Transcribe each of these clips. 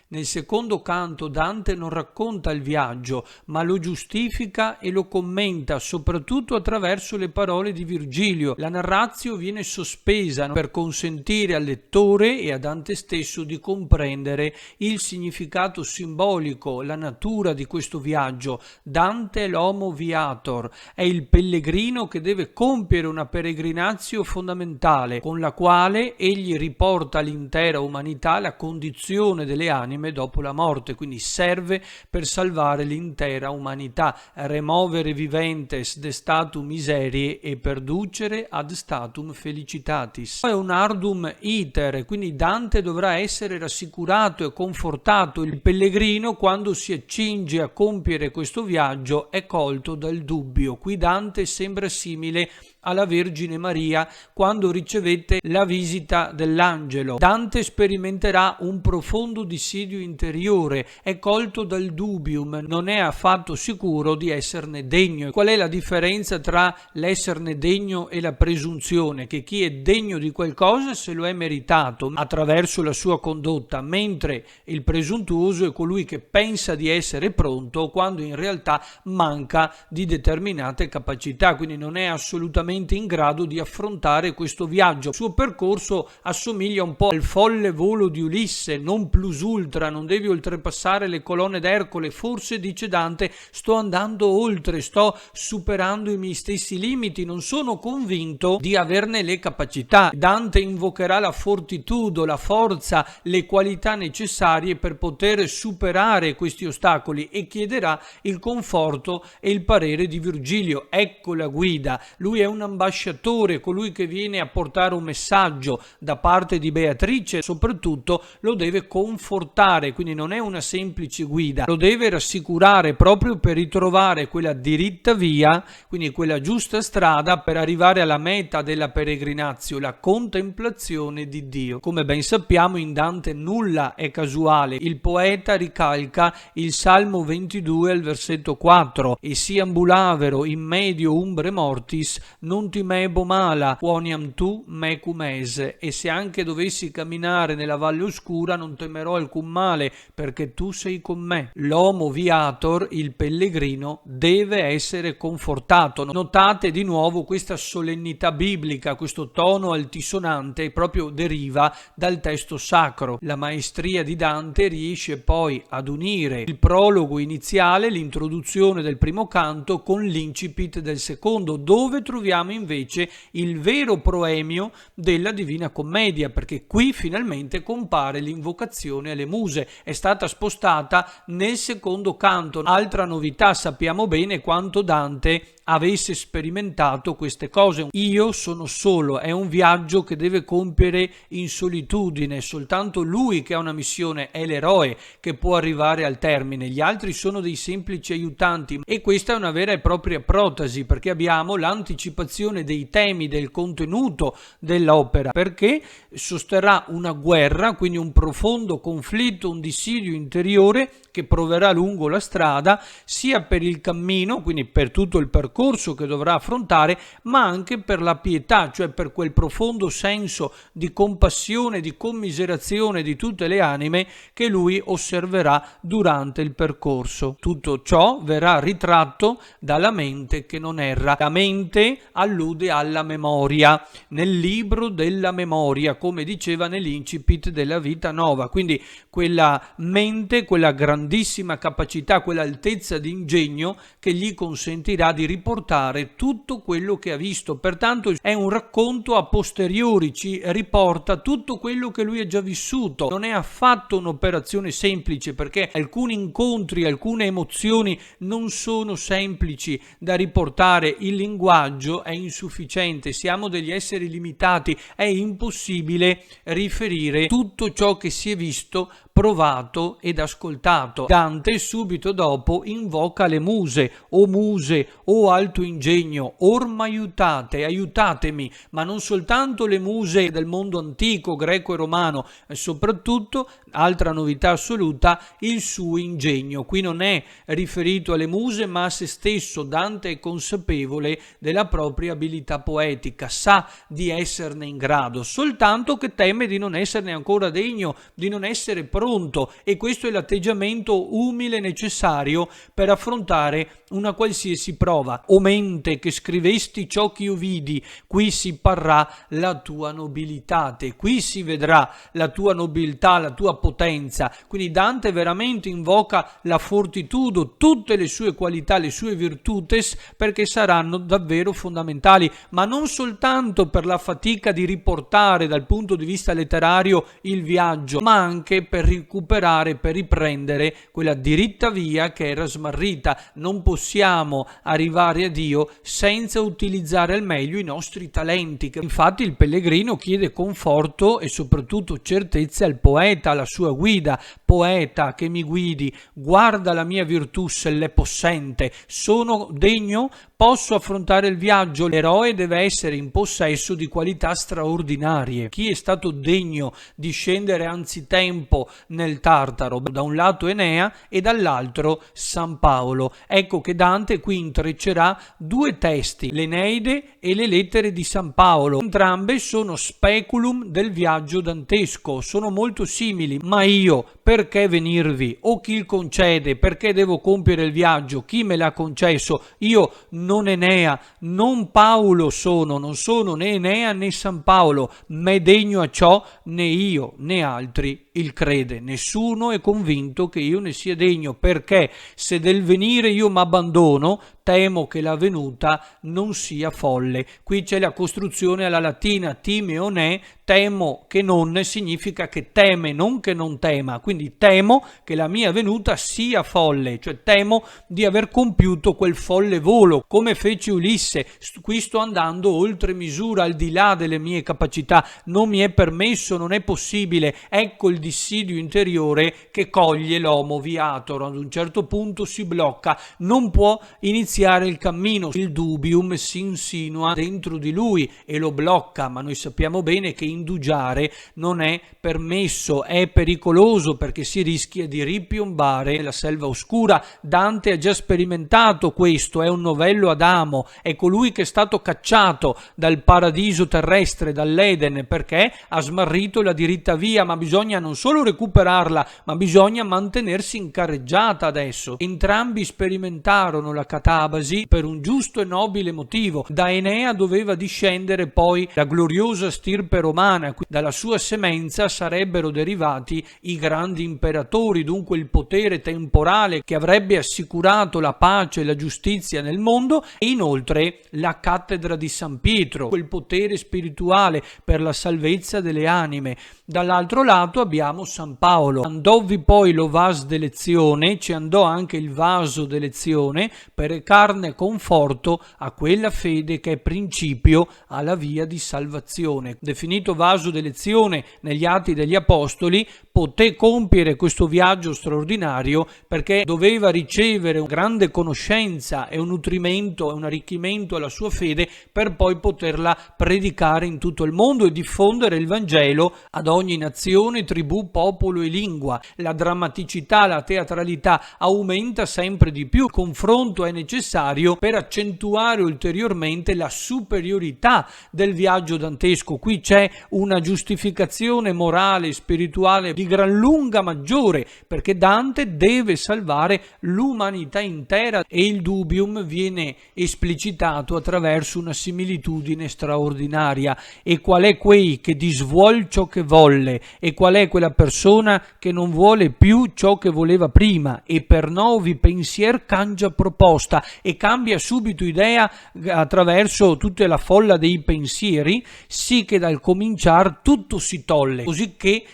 Nel secondo canto Dante non racconta il viaggio, ma lo giustifica e lo commenta, soprattutto attraverso le parole di Virgilio. La narratio viene sospesa per consentire al lettore e a Dante stesso di comprendere il significato simbolico, la natura di questo viaggio. Dante è l'homo viator, è il pellegrino che deve compiere una peregrinatio fondamentale, con la quale egli riporta all'intera umanità la condizione delle anime dopo la morte, quindi serve per salvare l'intera umanità, removere viventes de statum miserie e perducere ad statum felicitatis. È un ardum iter, quindi Dante dovrà essere rassicurato e confortato. Il pellegrino, quando si accinge a compiere questo viaggio, è colto dal dubbio. Qui Dante sembra simile alla Vergine Maria quando ricevette la visita dell'angelo. Dante sperimenterà un profondo dissidio interiore, è colto dal dubium, non è affatto sicuro di esserne degno. Qual è la differenza tra l'esserne degno e la presunzione? Che chi è degno di qualcosa se lo è meritato attraverso la sua condotta, mentre il presuntuoso è colui che pensa di essere pronto quando in realtà manca di determinate capacità, quindi non è assolutamente in grado di affrontare questo viaggio. Il suo percorso assomiglia un po' al folle volo di Ulisse, non plus ultra, non devi oltrepassare le colonne d'Ercole, forse, dice Dante, sto andando oltre, sto superando i miei stessi limiti, non sono convinto di averne le capacità. Dante invocherà la fortitudo, la forza, le qualità necessarie per poter superare questi ostacoli e chiederà il conforto e il parere di Virgilio. Ecco la guida, lui è un ambasciatore, colui che viene a portare un messaggio da parte di Beatrice, soprattutto lo deve confortare, quindi non è una semplice guida, lo deve rassicurare proprio per ritrovare quella diritta via, quindi quella giusta strada per arrivare alla meta della peregrinazio, la contemplazione di Dio. Come ben sappiamo, in Dante nulla è casuale. Il poeta ricalca il Salmo 22 al versetto 4: e si ambulavero in medio umbre mortis non timebo mala, quoniam tu mecum esse. E se anche dovessi camminare nella valle oscura non temerò alcun male, perché tu sei con me. L'homo viator, il pellegrino, deve essere confortato. Notate di nuovo questa solennità biblica, questo tono altisonante proprio deriva dal testo sacro. La maestria di Dante riesce poi ad unire il prologo iniziale, l'introduzione del primo canto, con l'incipit del secondo, dove troviamo invece il vero proemio della Divina Commedia, perché qui finalmente compare l'invocazione alle muse, è stata spostata nel secondo canto. Altra novità, sappiamo bene quanto Dante avesse sperimentato queste cose. Io sono solo, è un viaggio che deve compiere in solitudine, soltanto lui che ha una missione, è l'eroe che può arrivare al termine, gli altri sono dei semplici aiutanti. E questa è una vera e propria protasi, perché abbiamo l'anticipazione dei temi, del contenuto dell'opera, perché sosterrà una guerra, quindi un profondo conflitto, un dissidio interiore che proverà lungo la strada, sia per il cammino, quindi per tutto il percorso che dovrà affrontare, ma anche per la pietà, cioè per quel profondo senso di compassione, di commiserazione di tutte le anime che lui osserverà durante il percorso. Tutto ciò verrà ritratto dalla mente che non erra. La mente allude alla memoria, nel libro della memoria, come diceva nell'incipit della Vita Nova, quindi quella mente, quella grandissima capacità, quell'altezza di ingegno che gli consentirà di riportare tutto quello che ha visto. Pertanto è un racconto a posteriori, ci riporta tutto quello che lui ha già vissuto. Non è affatto un'operazione semplice, perché alcuni incontri, alcune emozioni non sono semplici da riportare, il linguaggio è insufficiente, siamo degli esseri limitati, è impossibile riferire tutto ciò che si è visto, provato ed ascoltato. Dante subito dopo invoca le muse: o alto ingegno, orma aiutate, aiutatemi, ma non soltanto le muse del mondo antico, greco e romano, soprattutto, altra novità assoluta, il suo ingegno. Qui non è riferito alle muse ma a se stesso. Dante è consapevole della propria abilità poetica, sa di esserne in grado, soltanto che teme di non esserne ancora degno, di non essere pronto pronto, e questo è l'atteggiamento umile necessario per affrontare una qualsiasi prova. O mente che scrivesti ciò che io vidi, qui si parrà la tua nobilitate, qui si vedrà la tua nobiltà, la tua potenza. Quindi Dante veramente invoca la fortitudo, tutte le sue qualità, le sue virtutes, perché saranno davvero fondamentali, ma non soltanto per la fatica di riportare dal punto di vista letterario il viaggio, ma anche per recuperare, per riprendere quella diritta via che era smarrita. Non possiamo arrivare a Dio senza utilizzare al meglio i nostri talenti. Infatti il pellegrino chiede conforto e soprattutto certezze al poeta, alla sua guida. Poeta che mi guidi, guarda la mia virtù se l'è possente, sono degno, posso affrontare il viaggio. L'eroe deve essere in possesso di qualità straordinarie. Chi è stato degno di scendere anzitempo nel Tartaro? Da un lato Enea e dall'altro San Paolo. Ecco che Dante qui intreccerà due testi, l'Eneide e le lettere di San Paolo. Entrambe sono speculum del viaggio dantesco, sono molto simili. Ma io perché venirvi? O chi il concede? Perché devo compiere il viaggio? Chi me l'ha concesso? Io non Enea, non Paolo sono, non sono né Enea né San Paolo, m'è degno a ciò né io né altri il crede. Nessuno è convinto che io ne sia degno, perché se del venire io m'abbandono, temo che la venuta non sia folle. Qui c'è la costruzione alla latina, timeo ne, temo che non significa che teme, non che non tema. Quindi temo che la mia venuta sia folle, cioè temo di aver compiuto quel folle volo, come fece Ulisse. Qui sto andando oltre misura, al di là delle mie capacità, non mi è permesso, non è possibile. Ecco il dissidio interiore che coglie l'homo viator, ad un certo punto si blocca, non può iniziare il cammino, il dubium si insinua dentro di lui e lo blocca, ma noi sappiamo bene che indugiare non è permesso, è pericoloso perché si rischia di ripiombare nella selva oscura. Dante ha già sperimentato questo, è un novello Adamo, è colui che è stato cacciato dal paradiso terrestre, dall'Eden, perché ha smarrito la diritta via, ma bisogna non solo recuperarla, ma bisogna mantenersi in carreggiata adesso. Entrambi sperimentarono la catabasi per un giusto e nobile motivo. Da Enea doveva discendere poi la gloriosa stirpe romana, dalla sua semenza sarebbero derivati i grandi imperatori, dunque il potere temporale che avrebbe assicurato la pace e la giustizia nel mondo, e inoltre la cattedra di San Pietro, quel potere spirituale per la salvezza delle anime. Dall'altro lato abbiamo San Paolo. Andovvi poi lo vas d'elezione, ci andò anche il vaso d'elezione per recarne conforto a quella fede che è principio alla via di salvazione. Definito vaso d'elezione negli Atti degli Apostoli, poté compiere questo viaggio straordinario perché doveva ricevere una grande conoscenza e un nutrimento e un arricchimento alla sua fede per poi poterla predicare in tutto il mondo e diffondere il Vangelo ad ogni nazione, tribù, popolo e lingua. La drammaticità, la teatralità aumenta sempre di più. Il confronto è necessario per accentuare ulteriormente la superiorità del viaggio dantesco. Qui c'è una giustificazione morale e spirituale di gran lunga maggiore, perché Dante deve salvare l'umanità intera e il dubium viene esplicitato attraverso una similitudine straordinaria. E qual è quei che disvuol ciò che volle, e qual è quella persona che non vuole più ciò che voleva prima, e per novi pensier cangia proposta, e cambia subito idea attraverso tutta la folla dei pensieri, sì che dal cominciar tutto si tolle, così che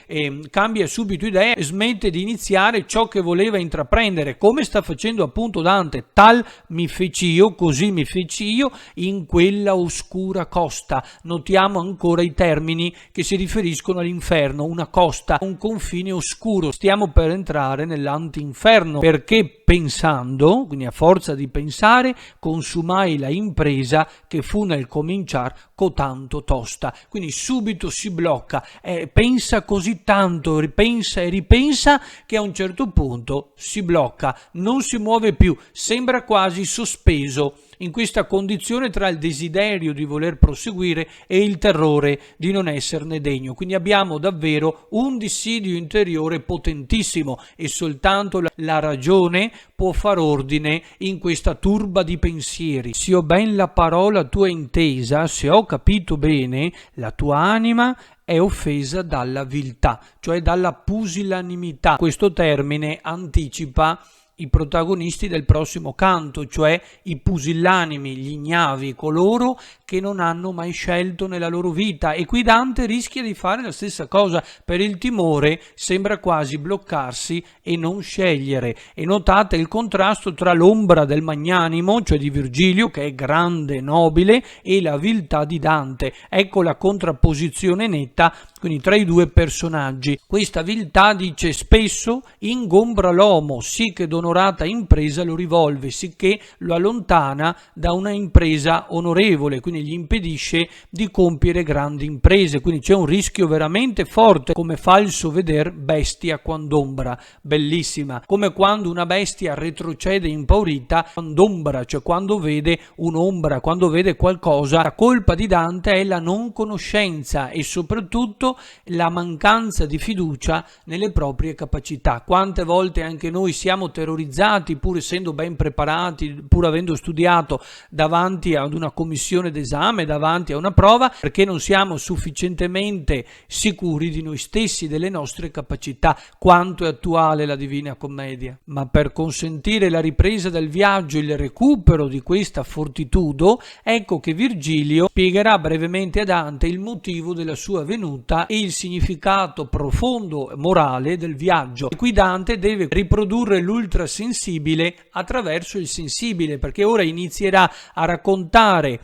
cambia subito idea e smette di iniziare ciò che voleva intraprendere, come sta facendo appunto Dante. Tal mi feci io, così mi feci io in quella oscura costa. Notiamo ancora i termini che si riferiscono all'inferno, una costa, un confine oscuro. Stiamo per entrare nell'antinferno, perché pensando, quindi a forza di pensare, consumai la impresa che fu nel cominciar cotanto tosta. Quindi subito si blocca, pensa così tanto, ripensa e ripensa, che a un certo punto si blocca, non si muove più, sembra quasi sospeso in questa condizione tra il desiderio di voler proseguire e il terrore di non esserne degno. Quindi abbiamo davvero un dissidio interiore potentissimo e soltanto la ragione può far ordine in questa turba di pensieri. Se ho ben la parola tua intesa, se ho capito bene, la tua anima è offesa dalla viltà, cioè dalla pusillanimità. Questo termine anticipa i protagonisti del prossimo canto, cioè i pusillanimi, gli ignavi, coloro che non hanno mai scelto nella loro vita. E qui Dante rischia di fare la stessa cosa. Per il timore sembra quasi bloccarsi e non scegliere. E notate il contrasto tra l'ombra del magnanimo, cioè di Virgilio, che è grande, nobile, e la viltà di Dante. Ecco la contrapposizione netta, quindi tra i due personaggi. Questa viltà, dice, spesso ingombra l'uomo, sì che d'onorata impresa lo rivolve, sicché lo allontana da una impresa onorevole, quindi gli impedisce di compiere grandi imprese. Quindi c'è un rischio veramente forte, come falso veder bestia quand'ombra, bellissima, come quando una bestia retrocede impaurita quand'ombra, cioè quando vede un'ombra, quando vede qualcosa. La colpa di Dante è la non conoscenza e soprattutto la mancanza di fiducia nelle proprie capacità. Quante volte anche noi siamo terrorizzati, pur essendo ben preparati, pur avendo studiato, davanti ad una commissione d'esame, davanti a una prova, perché non siamo sufficientemente sicuri di noi stessi, delle nostre capacità. Quanto è attuale la Divina Commedia! Ma per consentire la ripresa del viaggio e il recupero di questa fortitudo, ecco che Virgilio spiegherà brevemente a Dante il motivo della sua venuta e il significato profondo morale del viaggio. E qui Dante deve riprodurre l'ultrasensibile attraverso il sensibile, perché ora inizierà a raccontare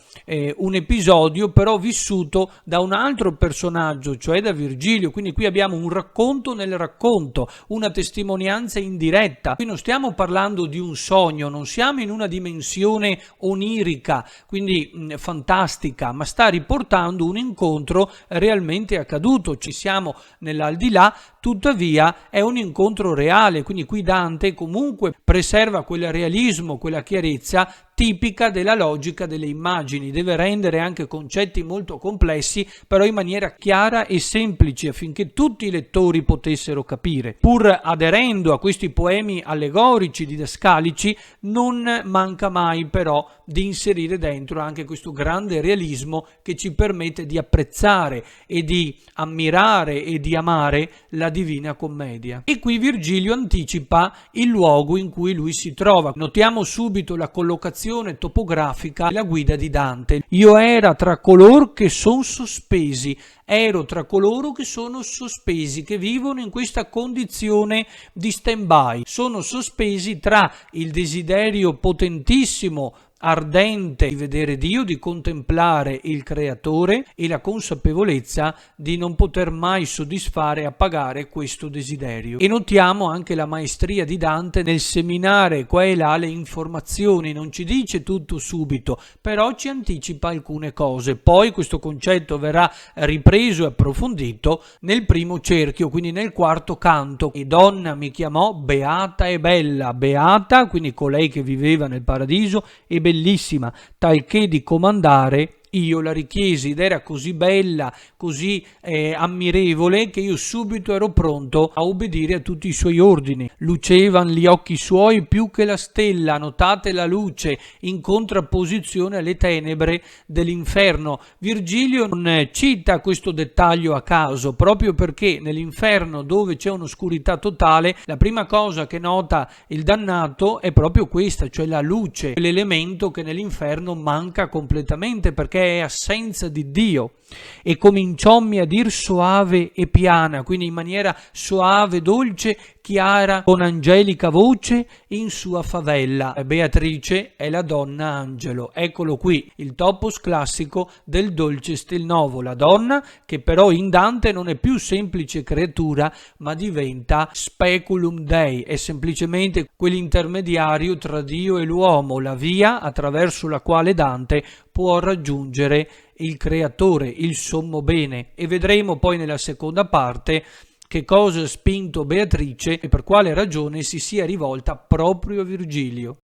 un episodio però vissuto da un altro personaggio, cioè da Virgilio. Quindi qui abbiamo un racconto nel racconto, una testimonianza indiretta. Qui non stiamo parlando di un sogno, non siamo in una dimensione onirica, quindi fantastica, ma sta riportando un incontro realmente accaduto. Ci siamo nell'aldilà, tuttavia è un incontro reale. Quindi qui Dante comunque preserva quel realismo, quella chiarezza tipica della logica delle immagini. Deve rendere anche concetti molto complessi, però in maniera chiara e semplice, affinché tutti i lettori potessero capire. Pur aderendo a questi poemi allegorici, didascalici, non manca mai però di inserire dentro anche questo grande realismo che ci permette di apprezzare e di ammirare e di amare la Divina Commedia. E qui Virgilio anticipa il luogo in cui lui si trova. Notiamo subito la collocazione topografica della guida di Dante. Io era tra coloro che sono sospesi, ero tra coloro che sono sospesi, che vivono in questa condizione di stand-by. Sono sospesi tra il desiderio potentissimo, ardente di vedere Dio, di contemplare il Creatore, e la consapevolezza di non poter mai soddisfare e appagare questo desiderio. E notiamo anche la maestria di Dante nel seminare qua e là le informazioni. Non ci dice tutto subito, però ci anticipa alcune cose. Poi questo concetto verrà ripreso e approfondito nel primo cerchio, quindi nel quarto canto. E donna mi chiamò beata e bella, beata, quindi colei che viveva nel paradiso, e bellissima, talché di comandare io la richiesi, ed era così bella, così ammirevole, che io subito ero pronto a obbedire a tutti i suoi ordini. Lucevan gli occhi suoi più che la stella, notate la luce, in contrapposizione alle tenebre dell'inferno. Virgilio non cita questo dettaglio a caso, proprio perché nell'inferno, dove c'è un'oscurità totale, la prima cosa che nota il dannato è proprio questa, cioè la luce, l'elemento che nell'inferno manca completamente, perché è assenza di Dio. E cominciommi a dir soave e piana, quindi in maniera soave, dolce, chiara, con angelica voce in sua favella. Beatrice è la donna angelo. Eccolo qui, il topos classico del dolce stil novo, la donna che però in Dante non è più semplice creatura, ma diventa speculum Dei, è semplicemente quell'intermediario tra Dio e l'uomo, la via attraverso la quale Dante può raggiungere il creatore, il sommo bene. E vedremo poi nella seconda parte che cosa ha spinto Beatrice e per quale ragione si sia rivolta proprio a Virgilio.